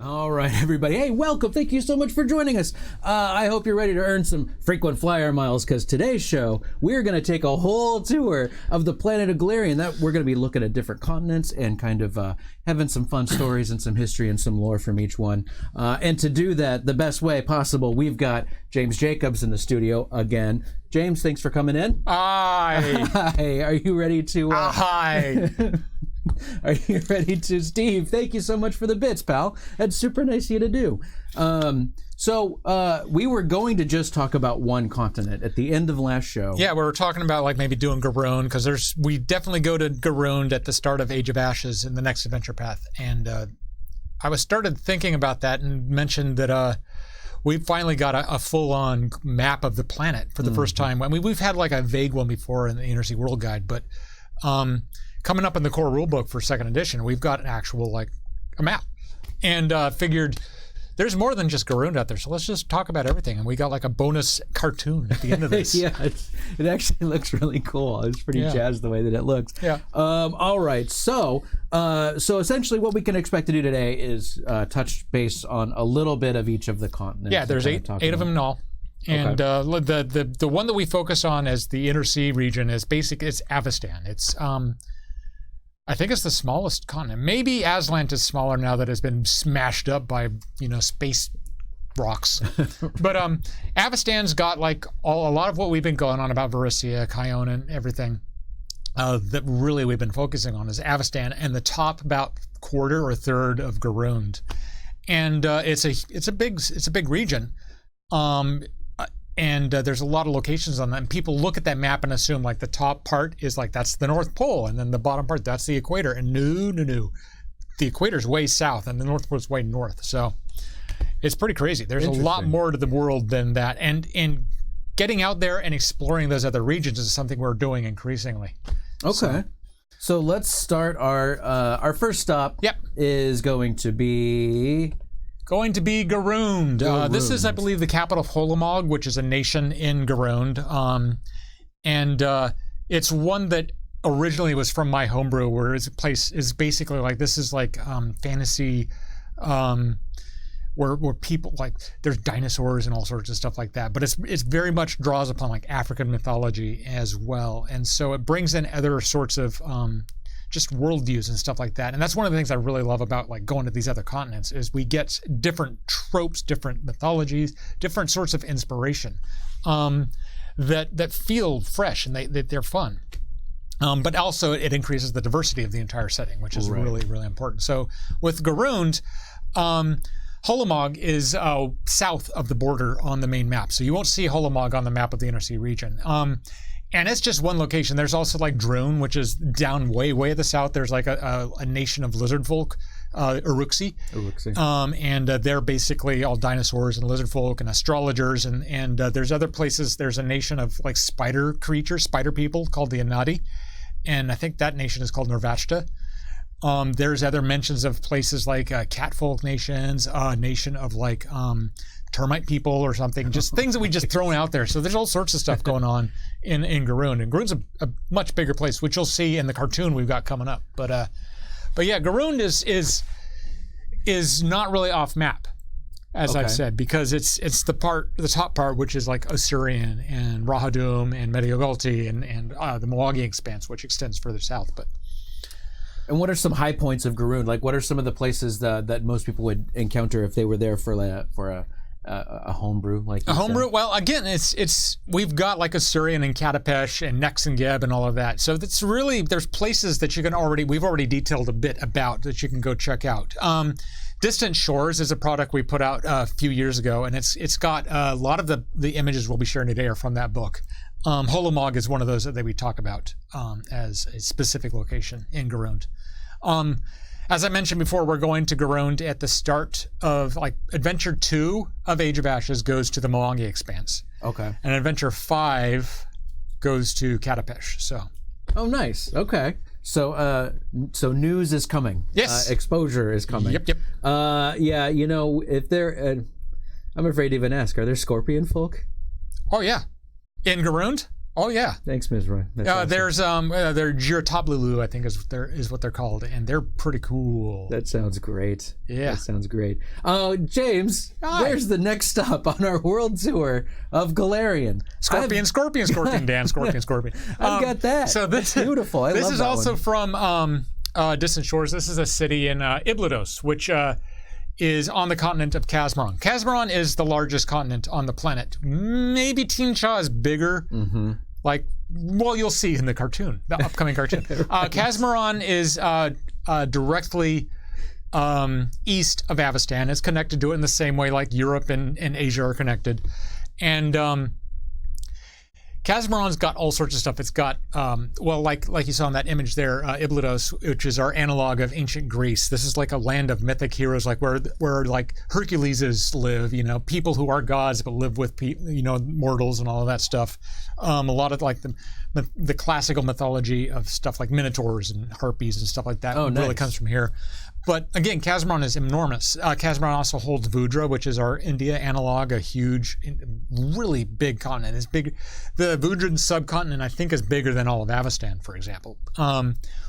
All right, everybody. Hey, welcome. Thank you so much for joining us. I hope you're ready to earn some frequent flyer miles, because today's show, we're going to take a whole tour of the planet of Golarion. We're going to be looking at different continents and kind of having some fun stories and some history and some lore from each one. And to do that the best way possible, we've got James Jacobs in the studio again. James, thanks for coming in. Hi. Hi. Are you ready to... Hi. Are you ready to... Steve, thank you so much for the bits, pal. That's super nice of you to do. So we were going to just talk about one continent at the end of last show. Yeah, we were talking about like maybe doing Garund, because we definitely go to Garund at the start of Age of Ashes in the next adventure path. And I started thinking about that and mentioned that we finally got a full-on map of the planet for the first time. I mean, we've had like a vague one before in the Inner Sea World Guide, but coming up in the core rulebook for second edition, we've got an actual like a map, and figured there's more than just Garund out there, so let's just talk about everything. And we got like a bonus cartoon at the end of this. Yeah, it actually looks really cool. It's pretty jazzed the way that it looks. Yeah. All right. So essentially, what we can expect to do today is touch base on a little bit of each of the continents. Yeah, there's eight of them in all. And okay. The one that we focus on as the Inner Sea region is it's Avestan. It's I think it's the smallest continent. Maybe Aslant is smaller now that it's been smashed up by space rocks. But Avestan's got like a lot of what we've been going on about Varisia, Kion, and everything. That really we've been focusing on is Avestan and the top about quarter or third of Garund, and it's a big region. And there's a lot of locations on that. And people look at that map and assume like the top part is like that's the North Pole, and then the bottom part that's the equator. And no, the equator's way south, and the North Pole's way north. So it's pretty crazy. There's a lot more to the world than that. And getting out there and exploring those other regions is something we're doing increasingly. Okay. So let's start our first stop. Yep. Is going to be Garund. This is, I believe, the capital of Holomog, which is a nation in Garund. And it's one that originally was from my homebrew, where it's a place is basically like, this is like fantasy, where people like, there's dinosaurs and all sorts of stuff like that. But it's very much draws upon like African mythology as well. And so it brings in other sorts of just worldviews and stuff like that. And that's one of the things I really love about like going to these other continents is we get different tropes, different mythologies, different sorts of inspiration that feel fresh and they're fun. But also it increases the diversity of the entire setting, which is really, really important. So with Garund, Holomog is south of the border on the main map. So you won't see Holomog on the map of the Inner Sea region. And it's just one location. There's also like Drone, which is down way at the south. There's like a nation of lizard folk, Uruxi. And they're basically all dinosaurs and lizard folk and astrologers. And there's other places. There's a nation of like spider creatures, spider people called the Anadi. And I think that nation is called Nervachta. There's other mentions of places like catfolk nations, a nation of like termite people or something, just things that we just thrown out there. So there's all sorts of stuff going on in Garund. And Garund's a much bigger place, which you'll see in the cartoon we've got coming up. But yeah, Garund is not really off map, as I've said, because it's the top part, which is like Osirian and Rahadum and Mediogulti and the Milwaukee Expanse, which extends further south. And what are some high points of Garund? Like, what are some of the places that most people would encounter if they were there for a homebrew? Like a homebrew? Well, again, it's we've got like Osirian and Katapesh and Nex and Geb and all of that. So that's really, there's places that we've already detailed a bit about that you can go check out. Distant Shores is a product we put out a few years ago, and it's got a lot of the images we'll be sharing today are from that book. Holomog is one of those that we talk about as a specific location in Garund. As I mentioned before, we're going to Garund at the start of like Adventure 2 of Age of Ashes goes to the Milwaukee Expanse. Okay. And Adventure 5 goes to Katapesh. So. Oh, nice. Okay. So news is coming. Yes. Exposure is coming. Yep. Yeah. If I'm afraid to even ask. Are there scorpion folk? Oh yeah. In Garund? Oh yeah. Thanks, Ms. Roy. That's awesome. There's they're Giratoblulu, I think is what they're called, and they're pretty cool. That sounds great. Yeah. That sounds great. James, Hi. where's the next stop on our world tour of Golarion? Scorpion, Dan, Scorpion. I've got that. So That's beautiful. I this love is that also one. from Distant Shores. This is a city in Iblados, which is on the continent of Kazmaron. Kazmaron is the largest continent on the planet. Maybe Tinsha is bigger. Mm-hmm. You'll see in the cartoon, the upcoming cartoon. Kazmaron is directly east of Avestan. It's connected to it in the same way like Europe and Asia are connected. And Kazmaron's got all sorts of stuff. It's got, like you saw in that image there, Iblados, which is our analog of ancient Greece. This is like a land of mythic heroes, like where like Hercules live, people who are gods but live with mortals and all of that stuff. A lot of like the classical mythology of stuff like minotaurs and harpies and stuff like that really comes from here. But again, Kazmaron is enormous. Kazmaron also holds Vudra, which is our India analog, a huge, really big continent. It's big. The Vudran subcontinent, I think, is bigger than all of Avestan, for example.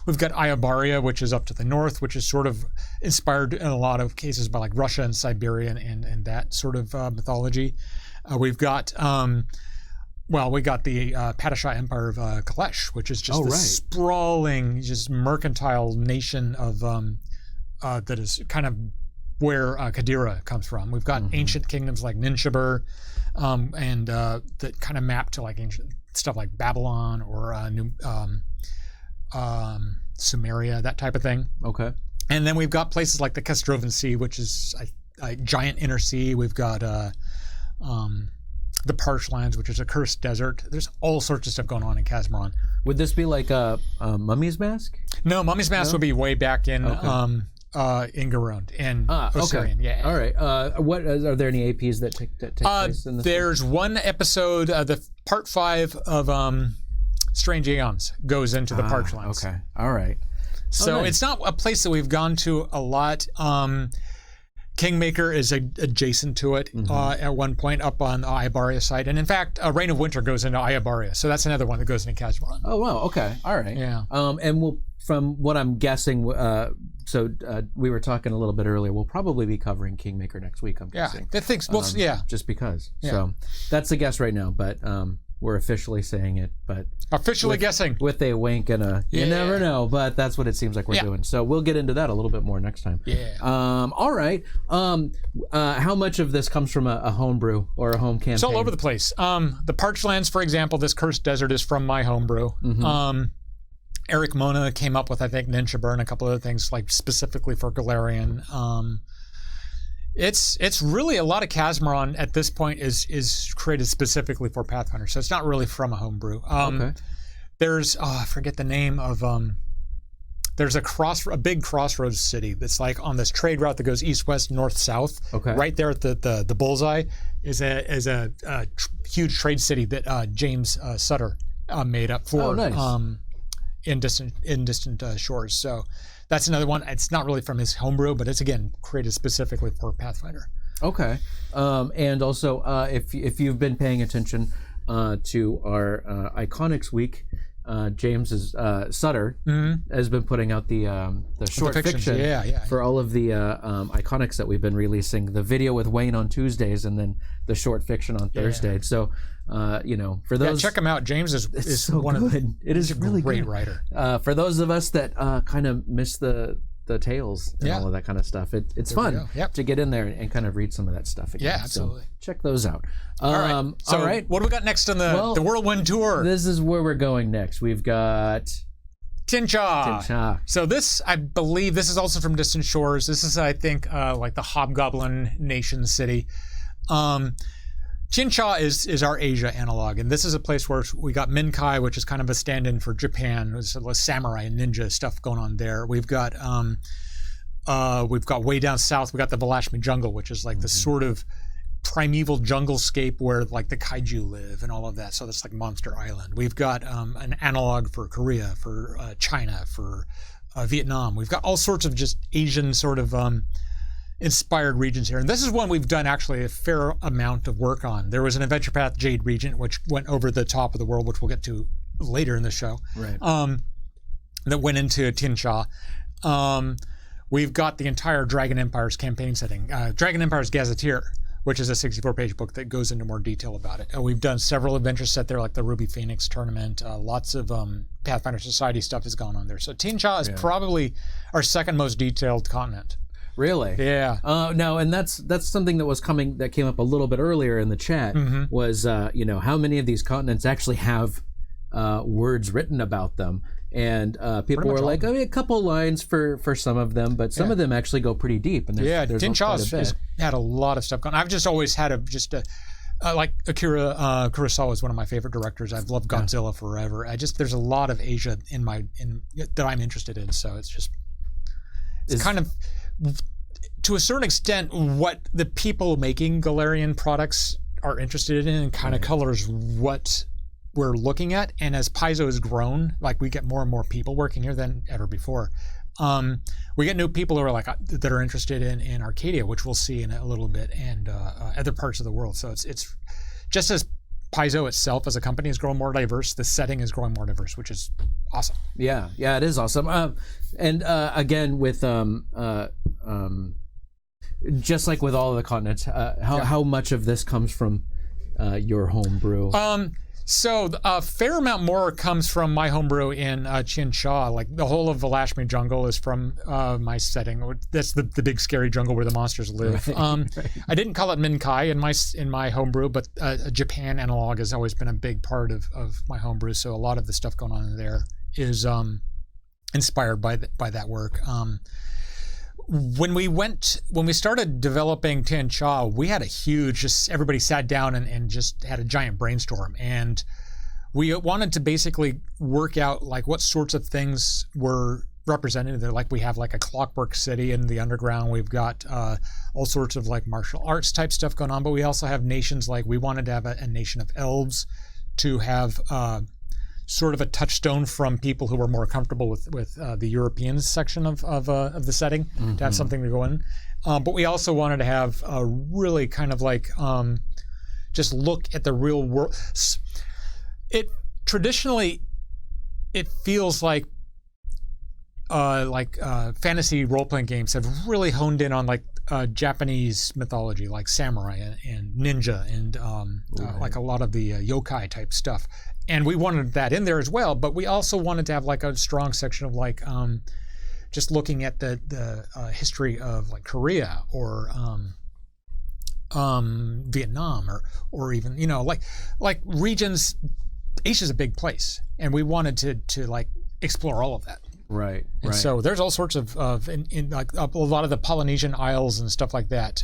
We've got Ayabaria, which is up to the north, which is sort of inspired in a lot of cases by like Russia and Siberia and that sort of mythology. We got the Padishah Empire of Kalesh, which is just sprawling, just mercantile nation of that is kind of where Kadira comes from. We've got ancient kingdoms like Ninshibur, and that kind of map to like ancient stuff like Babylon or Sumeria, that type of thing. Okay. And then we've got places like the Kestrovan Sea, which is a giant inner sea. We've got the Parched Lands, which is a cursed desert. There's all sorts of stuff going on in Kazmaron. Would this be like a Mummy's Mask? No, Mummy's Mask would be way back in Garund in Osirian. Okay. Yeah. All right. Are there any APs that take place in this? There's one episode, the part 5 of Strange Aeons goes into the Parched Lands. Okay. All right. So it's not a place that we've gone to a lot. Kingmaker is adjacent to it at one point up on the Ayabaria site. And in fact, Reign of Winter goes into Ayabaria. So that's another one that goes into Kazmaron. Oh, wow. Okay. All right. Yeah. And from what I'm guessing, we were talking a little bit earlier, we'll probably be covering Kingmaker next week, I'm guessing. Just because. Yeah. So that's a guess right now, but we're officially saying it. But guessing. With a wink and a, you never know, but that's what it seems like we're doing. So we'll get into that a little bit more next time. Yeah. All right. How much of this comes from a homebrew or a home campaign? It's all over the place. The Parched Lands, for example, this cursed desert is from my homebrew. Eric Mona came up with, I think, Ninshibur and a couple other things like specifically for Golarion. It's really a lot of Kazmaron at this point is created specifically for Pathfinder, so it's not really from a homebrew. Okay. There's I forget the name of there's a big crossroads city that's like on this trade route that goes east, west, north, south. Okay. Right there at the bullseye is a huge trade city that James Sutter made up for. Oh, nice. In distant shores. So that's another one. It's not really from his homebrew, but it's again created specifically for Pathfinder. Okay. And also, if you've been paying attention to our Iconics week, James Sutter has been putting out the short fiction for all of the Iconics that we've been releasing. The video with Wayne on Tuesdays, and then the short fiction on Thursday. So, for those, check him out. James is so one good. of the. It is really great good. writer. For those of us that kind of miss the tales and all of that kind of stuff, it's fun to get in there and kind of read some of that stuff again. Yeah, absolutely. So check those out. All right. So all right. What do we got next on the Whirlwind Tour? This is where we're going next. We've got Tinsha. So this, I believe, this is also from Distant Shores. This is, I think, like the Hobgoblin Nation city. Tinsha is our Asia analog, and this is a place where we got Minkai, which is kind of a stand-in for Japan. There's a samurai and ninja stuff going on there. We've got way down south, we got the Bellagio Jungle, which is like the sort of primeval junglescape where like the kaiju live and all of that. So that's like Monster Island. We've got an analog for Korea, for China, for Vietnam. We've got all sorts of just Asian sort of inspired regions here. And this is one we've done actually a fair amount of work on. There was an Adventure Path Jade region, which went over the top of the world, which we'll get to later in the show, Right. That went into Tianxia. We've got the entire Dragon Empire's campaign setting, Dragon Empire's Gazetteer, which is a 64-page book that goes into more detail about it. We've done several adventures set there, like the Ruby Phoenix tournament. Lots of Pathfinder Society stuff has gone on there. So Tianxia is probably our second most detailed continent. Really? Yeah. No, and that's something that came up a little bit earlier in the chat, was how many of these continents actually have words written about them. And people were like, a couple lines for some of them, but some of them actually go pretty deep. And there's Tianxia has had a lot of stuff going on. I've just always had like Akira Kurosawa is one of my favorite directors. I've loved Godzilla forever. There's a lot of Asia that I'm interested in. So it's kind of, to a certain extent, what the people making Golarion products are interested in, and kind of colors what we're looking at. And as Paizo has grown, like we get more and more people working here than ever before. We get new people who are that are interested in Arcadia, which we'll see in a little bit, and other parts of the world. So it's just as Paizo itself as a company is growing more diverse, the setting is growing more diverse, which is awesome. Yeah, it is awesome. And again, with just like with all of the continents, how much of this comes from your homebrew? So a fair amount more comes from my homebrew in Tianxia. Like the whole of Bellagio Jungle is from my setting. That's the big scary jungle where the monsters live. Right. I didn't call it Minkai in my homebrew, but a Japan analog has always been a big part of my homebrew. So a lot of the stuff going on in there is inspired by that work. When we started developing Tianxia, we had a huge, everybody sat down and just had a giant brainstorm. And we wanted to basically work out like what sorts of things were represented there. Like we have like a clockwork city in the underground. We've got all sorts of like martial arts type stuff going on, but we also have nations. Like we wanted to have a nation of elves, to have sort of a touchstone from people who were more comfortable with the European section of the setting, to have something to go in. But we also wanted to have a really kind of like just look at the real world. Traditionally, it feels like fantasy role-playing games have really honed in on like Japanese mythology, like samurai and ninja and like a lot of the yokai type stuff. And we wanted that in there as well, but we also wanted to have like a strong section of like just looking at the history of like Korea or Vietnam or even like regions. Asia's a big place, and we wanted to like explore all of that. Right. And so there's all sorts of like a lot of the Polynesian Isles and stuff like that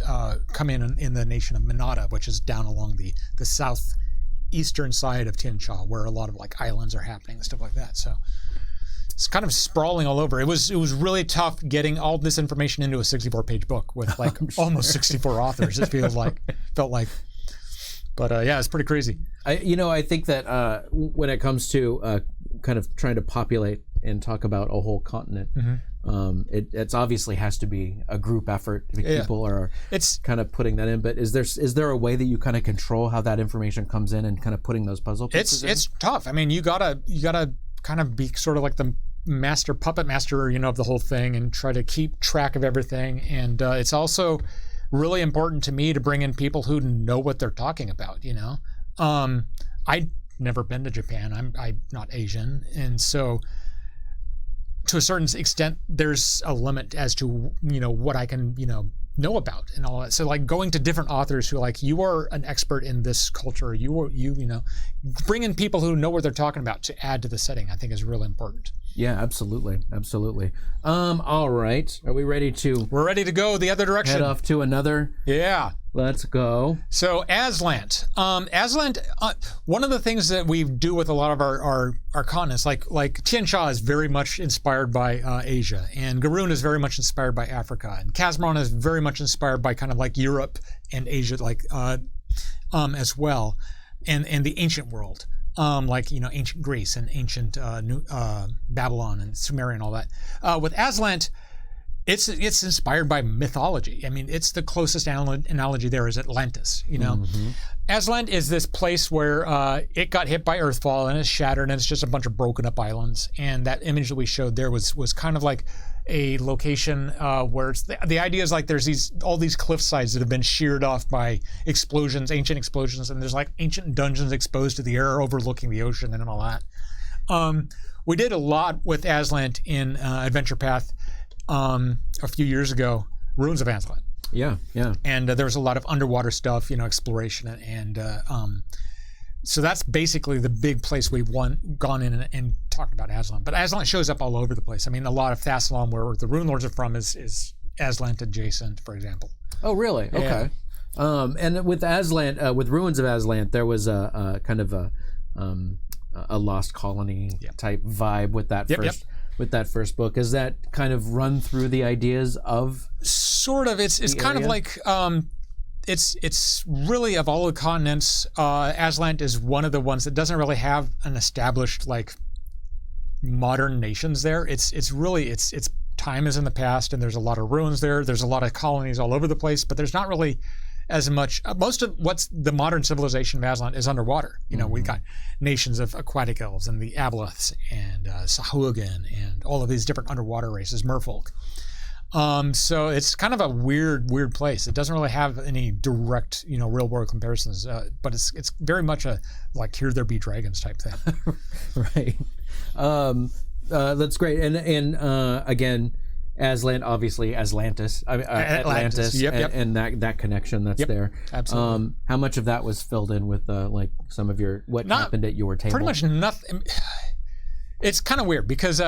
come in the nation of Manada, which is down along the southeastern side of Tianxia, where a lot of like islands are happening and stuff like that. So it's kind of sprawling all over. It was really tough getting all this information into a 64-page book with like almost 64 authors. It felt like. But yeah, it's pretty crazy. I think that when it comes to kind of trying to populate and talk about a whole continent, it's obviously has to be a group effort. People are kind of putting that in. But is there a way that you kind of control how that information comes in and kind of putting those puzzle pieces in? It's tough. I mean, you gotta kind of be sort of like the puppet master, of the whole thing, and try to keep track of everything. And it's also really important to me to bring in people who know what they're talking about. I'd never been to Japan. I'm not Asian, and so to a certain extent, there's a limit as to what I can know about and all that. So like going to different authors who like, you are an expert in this culture. You bring in people who know what they're talking about to add to the setting. I think is really important. Yeah, absolutely. All right. Are we ready to? We're ready to go the other direction. Head off to another. Yeah. Let's go. So Aslant. One of the things that we do with a lot of our continents, like Tianxia is very much inspired by Asia, and Garun is very much inspired by Africa, and Kazmaron is very much inspired by kind of like Europe and Asia, as well, and the ancient world. Ancient Greece and ancient Babylon and Sumerian and all that. With Aslant, It's inspired by mythology. I mean, it's the closest analogy there is Atlantis, you know. Mm-hmm. Aslan is this place where it got hit by earthfall and it's shattered and it's just a bunch of broken up islands. And that image that we showed there was kind of like a location where it's the idea is like there's all these cliff sides that have been sheared off by explosions, ancient explosions, and there's like ancient dungeons exposed to the air overlooking the ocean and all that. We did a lot with Aslan in Adventure Path a few years ago, Ruins of Aslan. Yeah. And there was a lot of underwater stuff, you know, exploration, and so that's basically the big place we've gone in and talked about Aslan. But Aslan shows up all over the place. I mean, a lot of Thassalon, where the Rune Lords are from, is Aslan adjacent, for example. Oh, really? Okay. Yeah. And with Aslan, with Ruins of Aslan, there was a kind of a lost colony type vibe with that with that first book. Is that kind of run through the ideas of? Sort of. It's kind of like it's really, of all the continents, Aslan is one of the ones that doesn't really have an established like modern nations there. It's really time is in the past, and there's a lot of ruins there. There's a lot of colonies all over the place, but there's not really as much. Most of what's the modern civilization of Aslan is underwater. You know, we've got nations of aquatic elves and the Aboleths and Sahuagin and all of these different underwater races, merfolk. So it's kind of a weird place. It doesn't really have any direct, you know, real world comparisons, but it's very much a like here there be dragons type thing. Right. That's great. And again, Aslan, obviously Atlantis. Atlantis. Yep. And that connection that's there. Absolutely. How much of that was filled in with like some of what happened at your table? Pretty much nothing. It's kind of weird because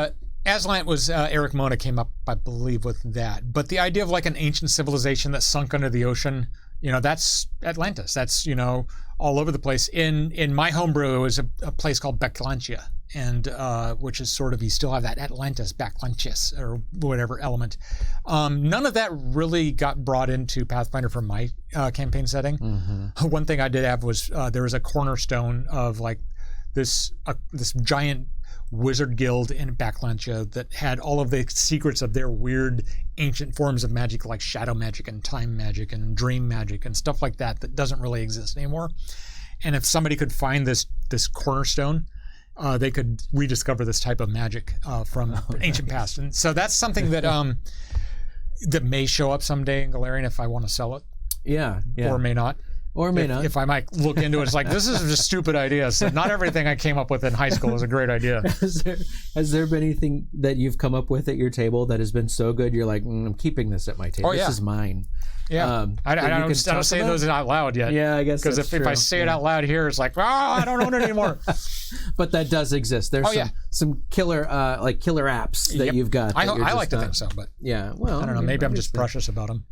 Aslan was Eric Mona came up, I believe, with that. But the idea of like an ancient civilization that sunk under the ocean, you know, that's Atlantis. That's, you know, all over the place. In my homebrew, it was a place called Backlantia, and which is sort of, you still have that Atlantis, Backlantis, or whatever element. None of that really got brought into Pathfinder from my campaign setting. Mm-hmm. One thing I did have was there was a cornerstone of like this giant wizard guild in Backlantia that had all of the secrets of their weird ancient forms of magic, like shadow magic and time magic and dream magic and stuff like that doesn't really exist anymore. And if somebody could find this cornerstone, they could rediscover this type of magic from ancient past. And so that's something that that may show up someday in Golarion if I want to sell it. Yeah. Or may not. Or may not. If I might look into it, it's like, this is just a stupid idea. So not everything I came up with in high school is a great idea. Has there been anything that you've come up with at your table that has been so good you're like, I'm keeping this at my table. This is mine. Yeah. I don't say those out loud yet. Yeah, I guess because if I say it out loud here, it's like, I don't own it anymore. But that does exist. There's some killer killer apps that you've got. I like to think so, but well, I don't know. Maybe I'm just precious about them.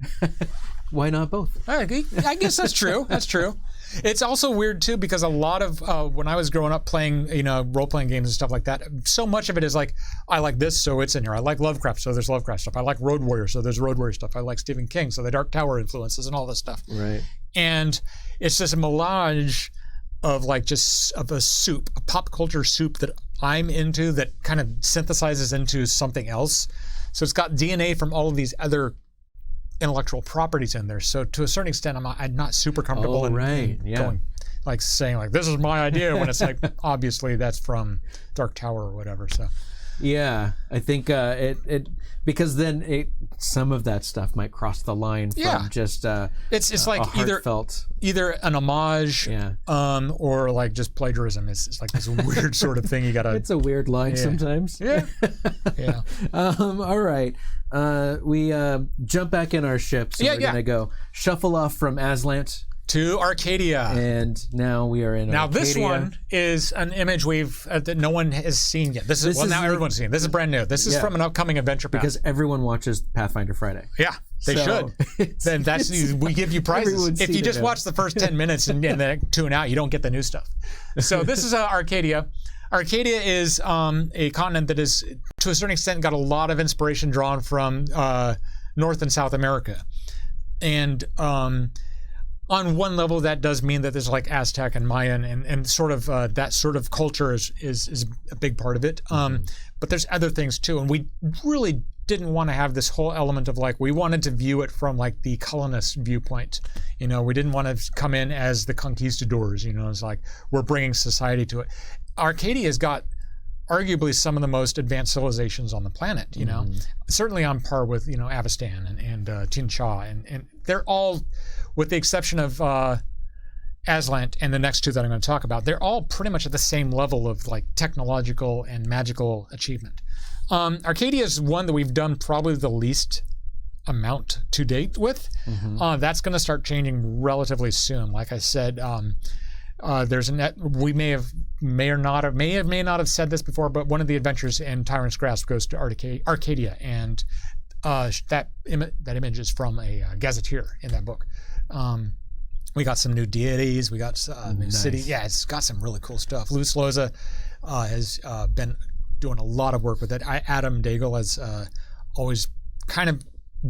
Why not both? I guess that's true. That's true. It's also weird too because a lot of when I was growing up playing, you know, role-playing games and stuff like that, so much of it is like, I like this, so it's in here. I like Lovecraft, so there's Lovecraft stuff. I like Road Warrior, so there's Road Warrior stuff. I like Stephen King, so the Dark Tower influences and all this stuff. Right. And it's this melange of like of a soup, a pop culture soup that I'm into that kind of synthesizes into something else. So it's got DNA from all of these other intellectual properties in there. So to a certain extent, I'm not super comfortable in going, like saying like, this is my idea when it's like, obviously that's from Dark Tower or whatever. So yeah, I think it because then some of that stuff might cross the line from just it's like either an homage or like just plagiarism. It's like this weird sort of thing you gotta. It's a weird line sometimes. Yeah. All right. We jump back in our ships. And we're gonna go shuffle off from Aslan to Arcadia, and now we are in. Now Arcadia. this one is an image that no one has seen yet. This is now everyone's seen. This is brand new. This is from an upcoming adventure path. Because everyone watches Pathfinder Friday. Yeah, they should. Then we give you prizes. If you just watch the first 10 minutes and then tune out, you don't get the new stuff. So this is Arcadia. Arcadia is a continent that is, to a certain extent, got a lot of inspiration drawn from North and South America. And on one level, that does mean that there's like Aztec and Mayan and sort of that sort of culture is a big part of it. But there's other things too, and we really didn't want to have this whole element of like, we wanted to view it from like the colonist viewpoint. You know, we didn't want to come in as the conquistadors. You know, it's like we're bringing society to it. Arcadia's got arguably some of the most advanced civilizations on the planet, you know, certainly on par with, you know, Avestan and Tiancha, and they're all, with the exception of Aslant and the next two that I'm going to talk about, they're all pretty much at the same level of like technological and magical achievement. Arcadia is one that we've done probably the least amount to date with. That's going to start changing relatively soon. Like I said, there's we may have not have said this before, but one of the adventures in Tyrant's Grasp goes to Arcadia, and that image is from a gazetteer in that book. We got some new deities, we got new city. Yeah, it's got some really cool stuff. Luis Loza has been doing a lot of work with it. Adam Daigle has always kind of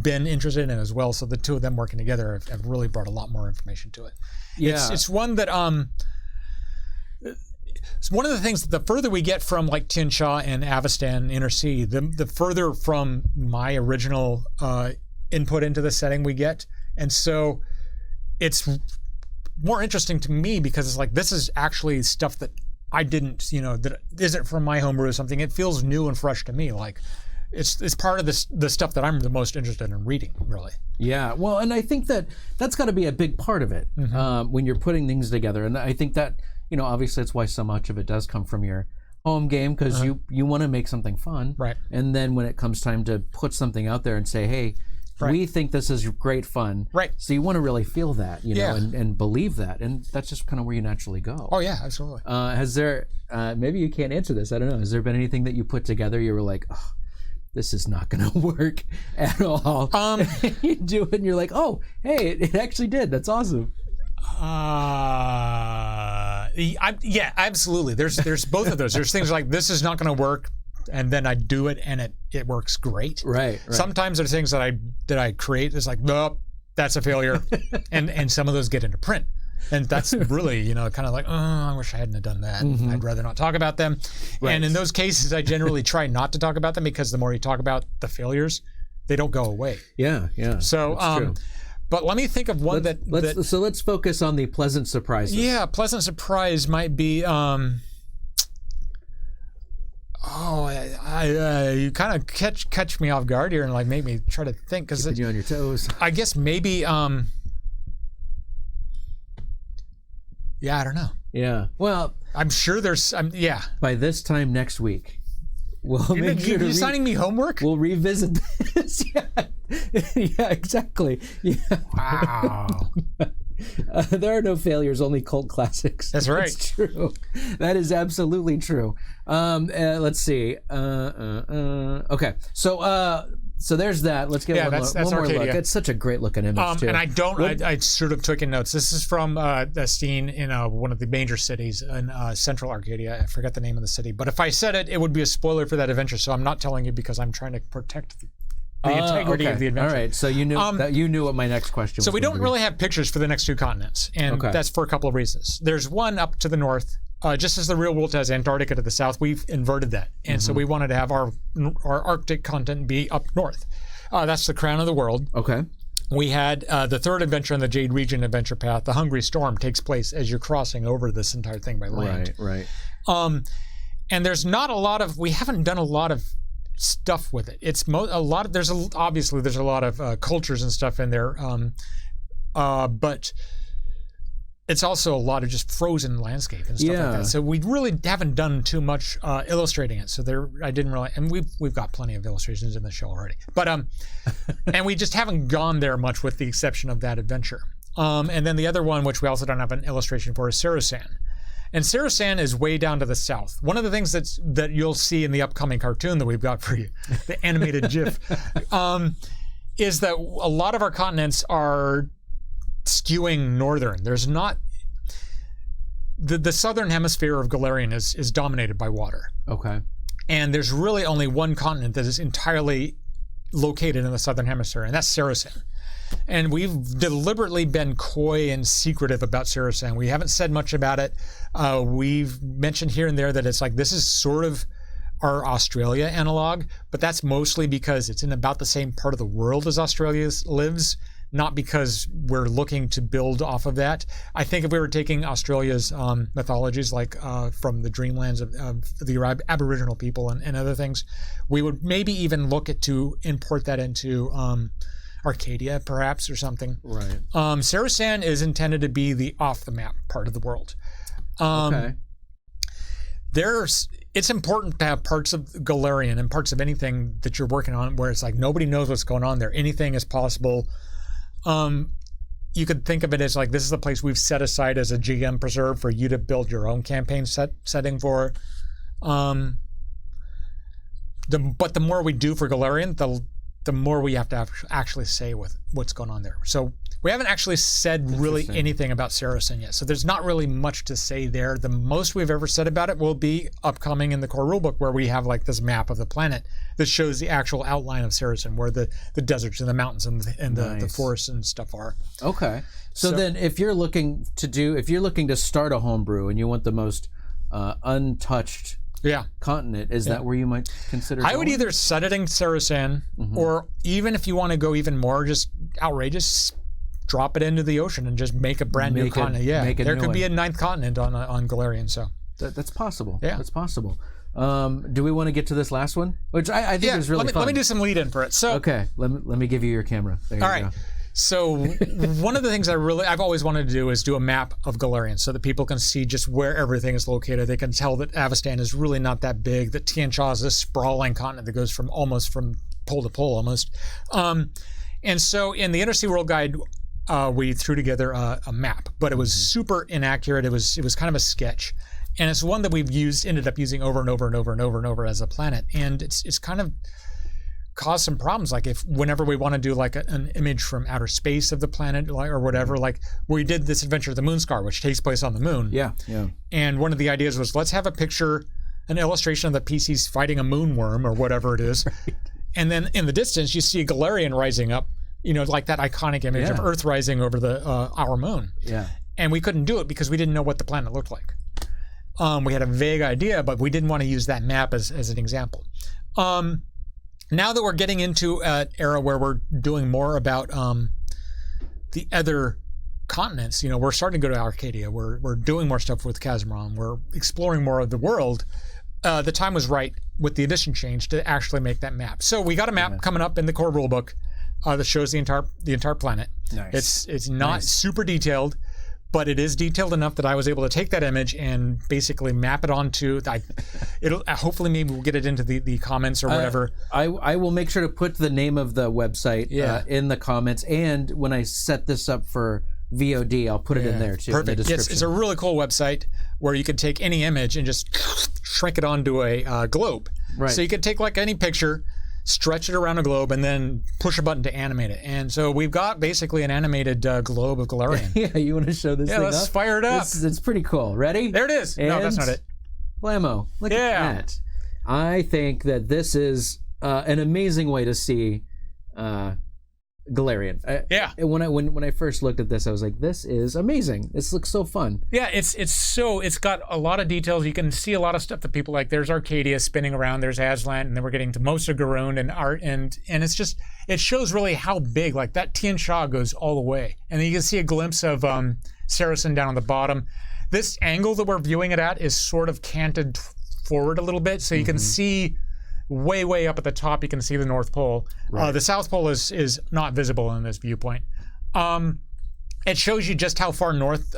been interested in it as well, so the two of them working together have really brought a lot more information to it. Yeah. It's one that it's one of the things that the further we get from like Tiancha and Avestan Inner Sea, the further from my original input into the setting we get. And so it's more interesting to me because it's like, this is actually stuff that I didn't, you know, that isn't from my homebrew or something. It feels new and fresh to me. Like it's part of the stuff that I'm the most interested in reading, really. Yeah, well, and I think that's got to be a big part of it when you're putting things together. And I think that, you know, obviously that's why so much of it does come from your home game, because you want to make something fun. Right. And then when it comes time to put something out there and say, hey, we think this is great fun. Right. So you want to really feel that, you know, and believe that. And that's just kind of where you naturally go. Oh, yeah, absolutely. Has there, maybe you can't answer this, I don't know. Has there been anything that you put together you were like, oh, this is not going to work at all? You do it and you're like, oh, hey, it actually did. That's awesome. Yeah, absolutely. There's both of those. There's things like, this is not going to work, and then I do it and it works great. Right. Sometimes there's things that I create that's like, nope, that's a failure, and some of those get into print. And that's really, you know, kind of like, oh, I wish I hadn't have done that. I'd rather not talk about them. Right. And in those cases, I generally try not to talk about them, because the more you talk about the failures, they don't go away. Yeah. So, but let me think of one So let's focus on the pleasant surprises. Yeah, pleasant surprise might be, you kind of catch me off guard here and like make me try to think, because keeping you on your toes. I guess maybe, yeah, I don't know. Yeah. Well, I'm sure there's, by this time next week, we'll make sure you're signing me homework? We'll revisit this. Yeah, exactly. Yeah. Wow. There are no failures, only cult classics. That's right. That's true. That is absolutely true. Let's see. Okay. So there's that. Let's get one more Arcadia. look. It's such a great looking image too. And I sort of took in notes. This is from a scene in one of the major cities in central Arcadia. I forget the name of the city, but if I said it, it would be a spoiler for that adventure. So I'm not telling you, because I'm trying to protect the integrity of the adventure. All right. So you knew what my next question was. So we don't really have pictures for the next two continents, and that's for a couple of reasons. There's one up to the north. Just as the real world has Antarctica to the south, we've inverted that. And so we wanted to have our Arctic continent be up north. That's the crown of the world. Okay. We had the third adventure on the Jade Region adventure path. The Hungry Storm takes place as you're crossing over this entire thing by land. Right. And there's not a lot of, we haven't done a lot of stuff with it. It's obviously there's a lot of cultures and stuff in there. But it's also a lot of just frozen landscape and stuff like that. So we really haven't done too much illustrating it. So I didn't really, and we've got plenty of illustrations in the show already. But and we just haven't gone there much, with the exception of that adventure. And then the other one, which we also don't have an illustration for, is Sarasan. And Sarasan is way down to the south. One of the things that you'll see in the upcoming cartoon that we've got for you, the animated GIF, is that a lot of our continents are skewing northern. There's not the southern hemisphere of Golarion is dominated by water. Okay. And there's really only one continent that is entirely located in the southern hemisphere, and that's Sarasan. And we've deliberately been coy and secretive about Sarasan. We haven't said much about it. We've mentioned here and there that it's like this is sort of our Australia analog, but that's mostly because it's in about the same part of the world as Australia lives, not because we're looking to build off of that. I think if we were taking Australia's mythologies, like from the dreamlands of the Aboriginal people and other things, we would maybe even look at to import that into Arcadia, perhaps, or something. Right. Sarasan is intended to be the off-the-map part of the world. Okay. It's important to have parts of Golarion and parts of anything that you're working on where it's like nobody knows what's going on there. Anything is possible. You could think of it as like this is the place we've set aside as a GM preserve for you to build your own campaign setting for. But the more we do for Golarion, the more we have to actually say with what's going on there. So we haven't actually said really anything about Sarasan yet. So there's not really much to say there. The most we've ever said about it will be upcoming in the core rulebook, where we have like this map of the planet that shows the actual outline of Sarasan, where the deserts and the mountains and the forests and stuff are. Okay. So then if you're looking to start a homebrew and you want the most untouched continent, is that where you might consider I would either set it in Sarasan, or even if you want to go even more just outrageous, drop it into the ocean and just make a brand new continent. There could be a ninth continent on Golarion. So that's possible. Yeah, that's possible. Do we want to get to this last one, which I think is really fun? Let me do some lead in for it. So okay, let me give you your camera. There all right. Go. So one of the things I've always wanted to do is do a map of Golarion so that people can see just where everything is located. They can tell that Avestan is really not that big, that Tian Sha is this sprawling continent that goes from pole to pole almost. And so in the Undersea World Guide, we threw together a map, but it was super inaccurate. It was kind of a sketch. And it's one that we've ended up using over and over and over and over and over as a planet. And it's kind of cause some problems, like whenever we want to do like an image from outer space of the planet or whatever, like we did this adventure the Moonscar, which takes place on the moon. Yeah. And one of the ideas was, let's have an illustration of the PCs fighting a moonworm or whatever it is. Right. And then in the distance you see Golarion rising up, like that iconic image of Earth rising over our moon. Yeah. And we couldn't do it because we didn't know what the planet looked like. We had a vague idea, but we didn't want to use that map as an example. Now that we're getting into an era where we're doing more about the other continents, we're starting to go to Arcadia. We're doing more stuff with Kazmaron. We're exploring more of the world. The time was right with the edition change to actually make that map. So we got a map coming up in the core rulebook that shows the entire planet. Nice. It's not super detailed, but it is detailed enough that I was able to take that image and basically map it onto. It'll hopefully maybe we'll get it into the comments or whatever. I will make sure to put the name of the website in the comments, and when I set this up for VOD, I'll put it in there too. Perfect. In the description. Yes, it's a really cool website where you can take any image and just shrink it onto a globe. Right. So you can take like any picture, stretch it around a globe, and then push a button to animate it. And so we've got basically an animated globe of Golarion. Yeah, you want to show this thing up? Yeah, let's fire it up. It's pretty cool. Ready? There it is. And no, that's not it. Blammo. Look at that. I think that this is an amazing way to see Golarion. When I first looked at this, I was like, "This is amazing. This looks so fun." Yeah, it's got a lot of details. You can see a lot of stuff that people like. There's Arcadia spinning around. There's Aslan, and then we're getting to most of Garund and Art, and it shows really how big. Like that Tian Sha goes all the way, and then you can see a glimpse of Sarasan down on the bottom. This angle that we're viewing it at is sort of canted forward a little bit, so you can see. Way up at the top, you can see the North Pole. Right. The South Pole is not visible in this viewpoint. It shows you just how far north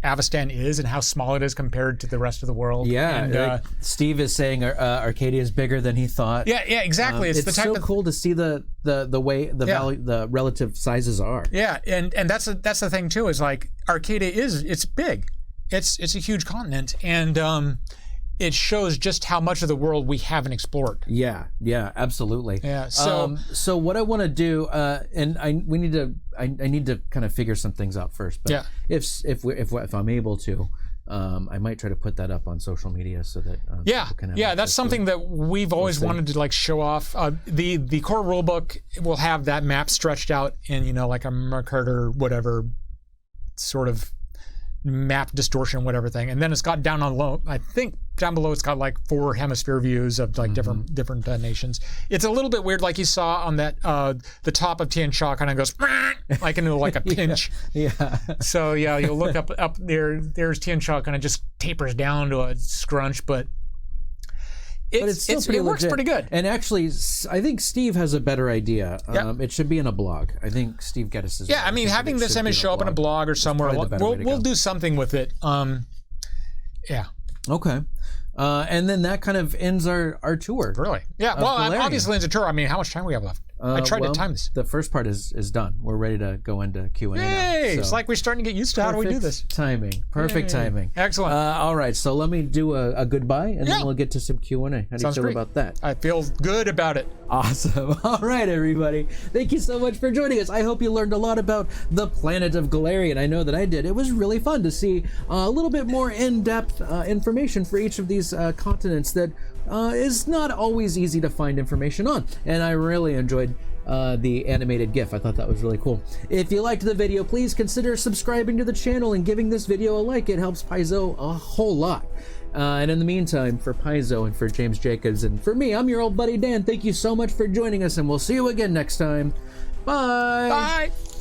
Avestan is and how small it is compared to the rest of the world. Yeah, and, Steve is saying Arcadia is bigger than he thought. Yeah, exactly. It's the type so cool to see the way the relative sizes are. Yeah, and that's the thing too. Is like Arcadia it's big. It's a huge continent, and it shows just how much of the world we haven't explored. Yeah, absolutely. Yeah. So what I want to do, and I need to kind of figure some things out first. But if I'm able to, I might try to put that up on social media so that Yeah, people can have that's access to something it. that we've always wanted to like show off. The core rulebook will have that map stretched out in like a Mercator whatever sort of map distortion whatever thing, and then it's got down on low. I think down below it's got like 4 hemisphere views of like different nations. It's a little bit weird, like you saw on that the top of Tian Sha kind of goes like into like a pinch. Yeah. So yeah, you'll look up there. There's Tian Sha kind of just tapers down to a scrunch, but It's still pretty it works legit. pretty good. And actually, I think Steve has a better idea. Yep. It should be in a blog. I think Steve Geddes is. Yeah, I mean, having this image show up in a blog or somewhere, probably the better way to we'll go. do something with it. Yeah. Okay. And then that kind of ends our tour. Really? Yeah. Well, Golarion. Obviously, it's a tour. I mean, how much time we have left? I tried to time this. The first part is done. We're ready to go into Q&A now. Hey, So it's like we're starting to get used to how do we do this. Perfect timing. Excellent. All right, so let me do a goodbye, and Yeah. then we'll get to some Q&A. How do you Sounds feel great. about that? I feel good about it. Awesome. All right, everybody. Thank you so much for joining us. I hope you learned a lot about the planet of Golarion. I know that I did. It was really fun to see a little bit more in-depth information for each of these continents that is not always easy to find information on. And I really enjoyed the animated GIF. I thought that was really cool. If you liked the video, please consider subscribing to the channel and giving this video a like. It helps Paizo a whole lot. And in the meantime, for Paizo and for James Jacobs and for me, I'm your old buddy Dan. Thank you so much for joining us, and we'll see you again next time. Bye. Bye.